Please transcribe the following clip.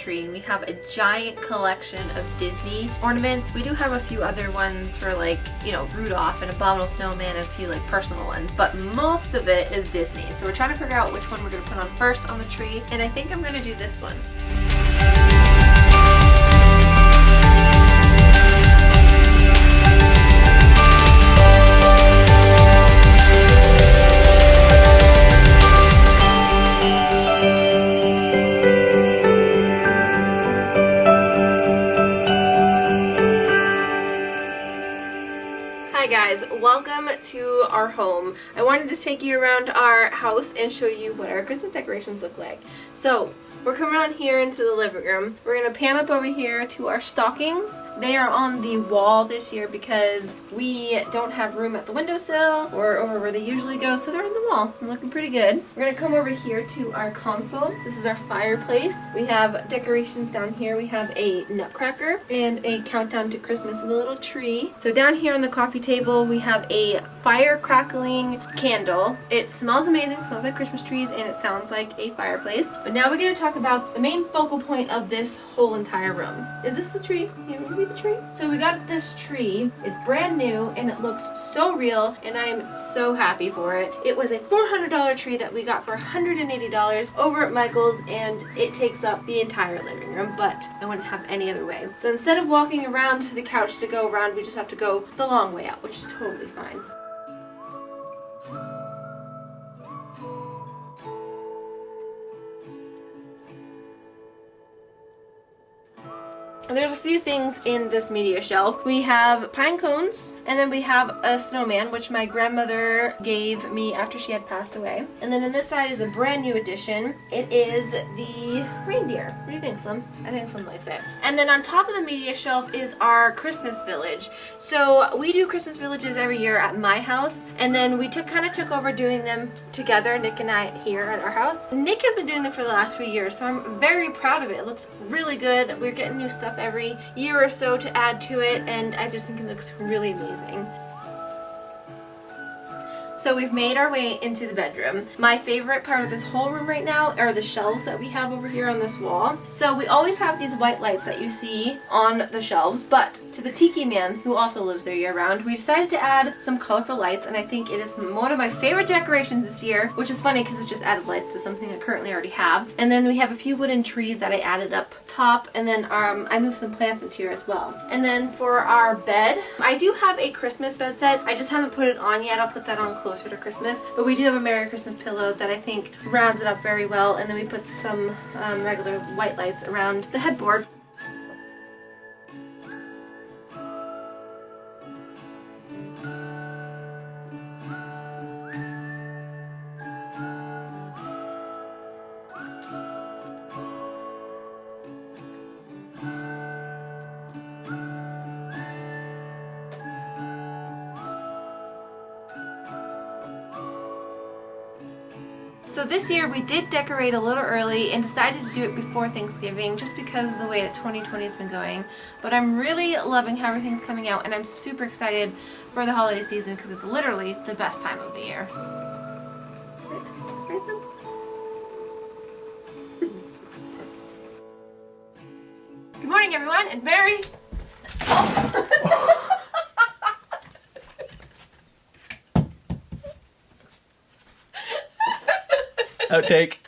tree, and we have a giant collection of Disney ornaments. We do have a few other ones for like, you know, Rudolph and Abominable Snowman and a few like personal ones, but most of it is Disney. So we're trying to figure out which one we're going to put on first on the tree, and I think I'm going to do this one. Hi guys, welcome to our home. I wanted to take you around our house and show you what our Christmas decorations look like. So we're coming on here into the living room. We're going to pan up over here to our stockings. They are on the wall this year because we don't have room at the windowsill or over where they usually go, so they're on the wall. They're looking pretty good. We're going to come over here to our console. This is our fireplace. We have decorations down here. We have a nutcracker and a countdown to Christmas with a little tree. So down here on the coffee table we have a fire crackling candle. It smells amazing, smells like Christmas trees, and it sounds like a fireplace. But now we're going to talk about the main focal point of this whole entire room. Is this the tree? Can you read the tree? So we got this tree. It's brand new and it looks so real, and I'm so happy for it. It was a $400 tree that we got for $180 over at Michael's, and it takes up the entire living room, but I wouldn't have any other way. So instead of walking around the couch to go around, we just have to go the long way out, which is totally fine. There's a few things in this media shelf. We have pine cones, and then we have a snowman, which my grandmother gave me after she had passed away. And then on this side is a brand new addition. It is the reindeer. What do you think, Slim? I think Slim likes it. And then on top of the media shelf is our Christmas village. So we do Christmas villages every year at my house, and then we kind of took over doing them together, Nick and I, here at our house. Nick has been doing them for the last few years, so I'm very proud of it. It looks really good. We're getting new stuff every year or so to add to it, and I just think it looks really amazing. So we've made our way into the bedroom. My favorite part of this whole room right now are the shelves that we have over here on this wall. So we always have these white lights that you see on the shelves, but to the Tiki Man, who also lives there year-round, we decided to add some colorful lights, and I think it is one of my favorite decorations this year, which is funny because it just added lights to something I currently already have. And then we have a few wooden trees that I added up top, and then I moved some plants into here as well. And then for our bed, I do have a Christmas bed set. I just haven't put it on yet. I'll put that on closer to Christmas, but we do have a Merry Christmas pillow that I think rounds it up very well, and then we put some regular white lights around the headboard. So this year we did decorate a little early and decided to do it before Thanksgiving just because of the way that 2020 has been going. But I'm really loving how everything's coming out, and I'm super excited for the holiday season because it's literally the best time of the year. Right, Sam? Good morning, everyone, and Mary. Outtake.